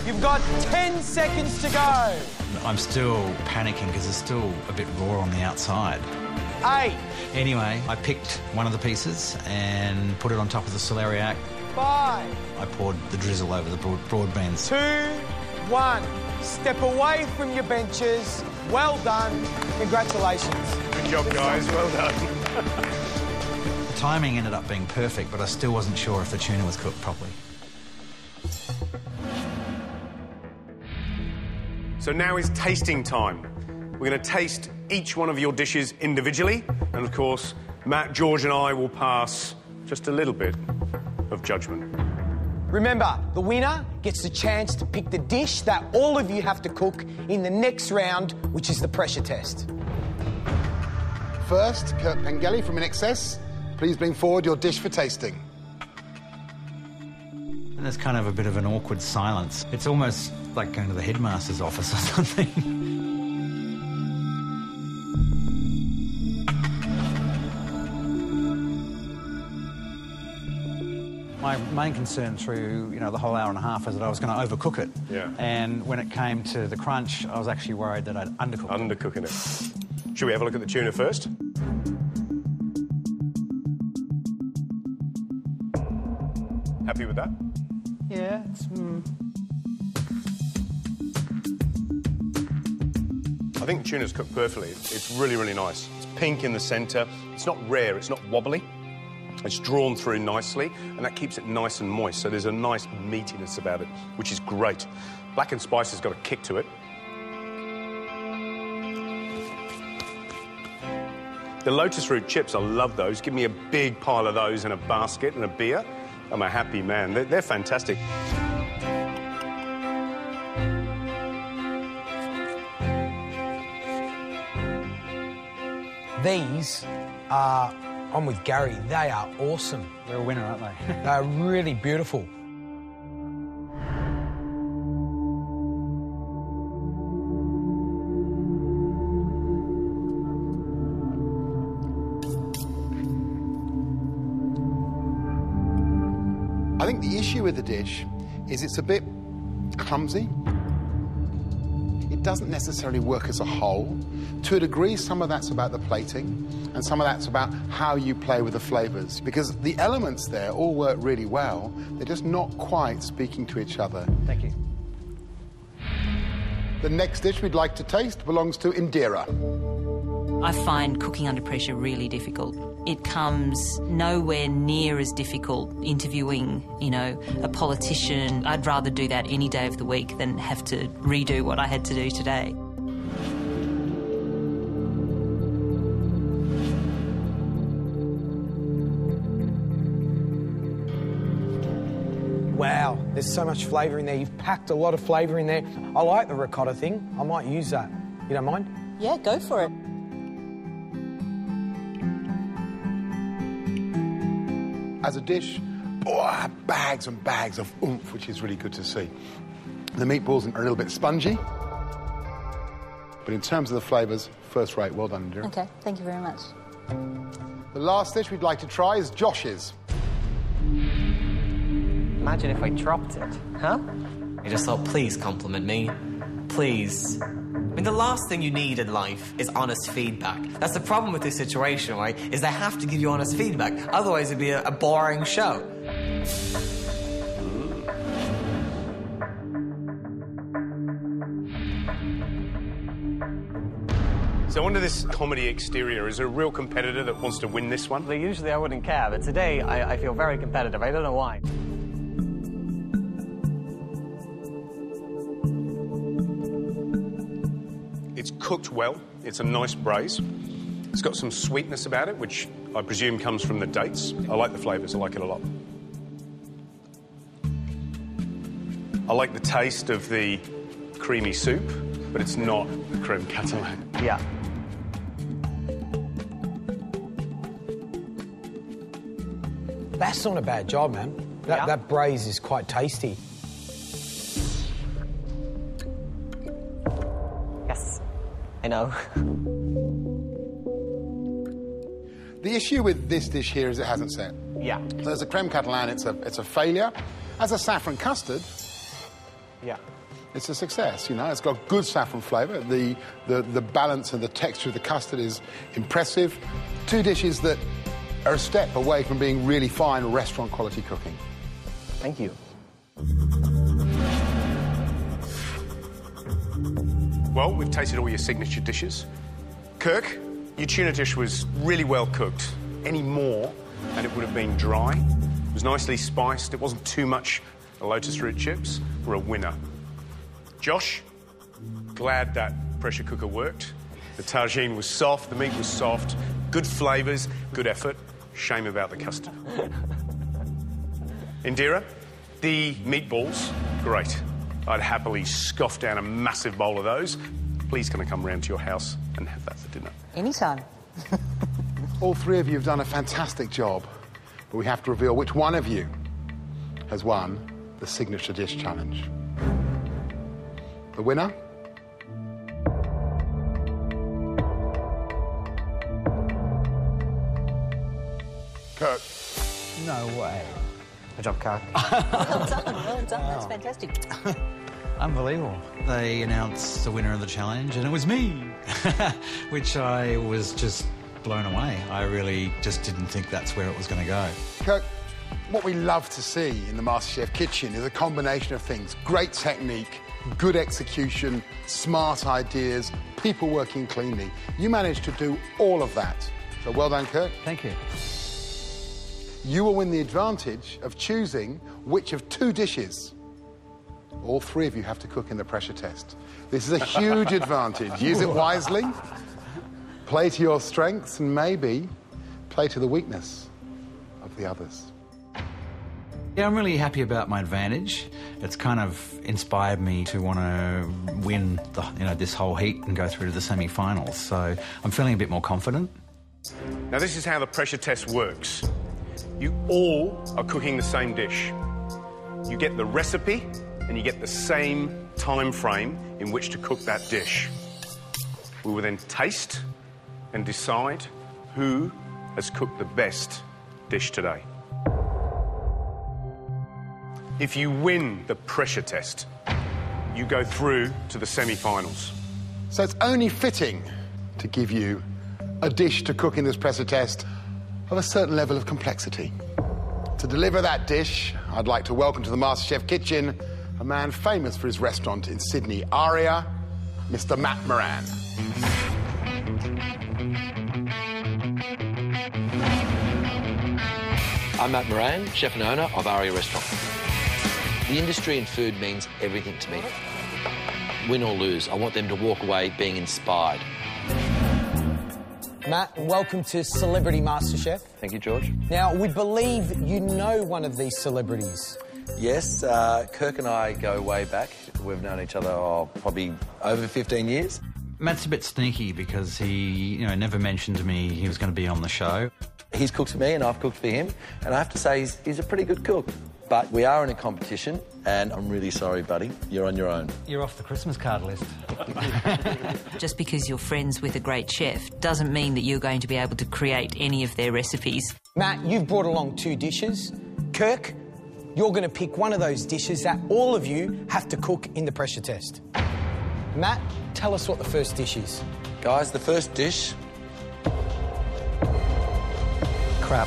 You've got 10 seconds to go. I'm still panicking because it's still a bit raw on the outside. 8. Anyway, I picked one of the pieces and put it on top of the celeriac. 5. I poured the drizzle over the broad beans. 2, 1. Step away from your benches. Well done. Congratulations. Good job, guys. Well done. The timing ended up being perfect, but I still wasn't sure if the tuna was cooked properly. So now is tasting time. We're going to taste each one of your dishes individually, and of course, Matt, George and I will pass just a little bit of judgment. Remember, the winner gets the chance to pick the dish that all of you have to cook in the next round, which is the pressure test. First, Kurt Pengelly from In Excess. Please bring forward your dish for tasting. And there's kind of a bit of an awkward silence. It's almost like going to the headmaster's office or something. My main concern through, the whole hour and a half is that I was going to overcook it. Yeah. And when it came to the crunch, I was actually worried that I'd undercooked it. Undercooking it. Should we have a look at the tuna first? Happy with that? Yeah, it's... I think the tuna's cooked perfectly. It's really, really nice. It's pink in the centre. It's not rare, it's not wobbly. It's drawn through nicely, and that keeps it nice and moist, so there's a nice meatiness about it, which is great. Black and Spice has got a kick to it. The lotus root chips, I love those. Give me a big pile of those in a basket and a beer. I'm a happy man. They're fantastic. These are, I'm with Gary, they are awesome. They're a winner, aren't they? They're really beautiful. I think the issue with the dish is it's a bit clumsy. It doesn't necessarily work as a whole. To a degree, some of that's about the plating, and some of that's about how you play with the flavours. Because the elements there all work really well, they're just not quite speaking to each other. Thank you. The next dish we'd like to taste belongs to Indira. I find cooking under pressure really difficult. It comes nowhere near as difficult interviewing, a politician. I'd rather do that any day of the week than have to redo what I had to do today. Wow, there's so much flavour in there. You've packed a lot of flavour in there. I like the ricotta thing. I might use that. You don't mind? Yeah, go for it. As a dish, bags and bags of oomph, which is really good to see. The meatballs are a little bit spongy, but in terms of the flavours, first rate. Well done, Indira. OK, thank you very much. The last dish we'd like to try is Josh's. Imagine if I dropped it, huh? I just thought, please compliment me. Please. I mean, the last thing you need in life is honest feedback. That's the problem with this situation, right? Is they have to give you honest feedback. Otherwise, it'd be a boring show. So under this comedy exterior, is there a real competitor that wants to win this one? Like, usually I wouldn't care, but today I feel very competitive. I don't know why. It's cooked well. It's a nice braise. It's got some sweetness about it, which I presume comes from the dates. I like the flavours. I like it a lot. I like the taste of the creamy soup, but it's not the creme catalan. Yeah. That's not a bad job, man. That braise is quite tasty. Yes, I know. The issue with this dish here is it hasn't set. Yeah. So as a creme catalan, it's a failure. As a saffron custard, Yeah. It's a success, you know. It's got good saffron flavour. The balance and the texture of the custard is impressive. 2 dishes that are a step away from being really fine restaurant quality cooking. Thank you. Well, we've tasted all your signature dishes. Kirk, your tuna dish was really well cooked. Any more and it would have been dry. It was nicely spiced. It wasn't too much. The lotus root chips were a winner. Josh, glad that pressure cooker worked. The tagine was soft, the meat was soft, good flavours, good effort. Shame about the custard. Indira, the meatballs, great. I'd happily scoff down a massive bowl of those. Please can I come round to your house and have that for dinner? Anytime. All 3 of you have done a fantastic job, but we have to reveal which one of you has won the Signature Dish Challenge. The winner? Kirk. No way. Good job, Kirk. Well done, well done. That's fantastic. Unbelievable. They announced the winner of the challenge, and it was me, which I was just blown away. I really just didn't think that's where it was going to go. Kirk, what we love to see in the MasterChef kitchen is a combination of things. Great technique, good execution, smart ideas, people working cleanly. You managed to do all of that. So well done, Kirk. Thank you. You will win the advantage of choosing which of 2 dishes all 3 of you have to cook in the pressure test. This is a huge advantage. Use it wisely, play to your strengths, and maybe play to the weakness of the others. Yeah, I'm really happy about my advantage. It's kind of inspired me to want to win this whole heat and go through to the semi-finals. So I'm feeling a bit more confident. Now, this is how the pressure test works. You all are cooking the same dish. You get the recipe and you get the same time frame in which to cook that dish. We will then taste and decide who has cooked the best dish today. If you win the pressure test, you go through to the semi-finals. So it's only fitting to give you a dish to cook in this pressure test of a certain level of complexity. To deliver that dish, I'd like to welcome to the MasterChef kitchen a man famous for his restaurant in Sydney, Aria, Mr. Matt Moran. I'm Matt Moran, chef and owner of Aria Restaurant. The industry in food means everything to me. Win or lose, I want them to walk away being inspired. Matt, welcome to Celebrity MasterChef. Thank you, George. Now, we believe you know one of these celebrities. Yes, Kirk and I go way back. We've known each other probably over 15 years. Matt's a bit sneaky because he, never mentioned to me he was going to be on the show. He's cooked for me and I've cooked for him, and I have to say he's a pretty good cook. But we are in a competition, and I'm really sorry, buddy. You're on your own. You're off the Christmas card list. Just because you're friends with a great chef doesn't mean that you're going to be able to create any of their recipes. Matt, you've brought along 2 dishes. Kirk, you're going to pick one of those dishes that all of you have to cook in the pressure test. Matt, tell us what the first dish is. Guys, the first dish... Crap.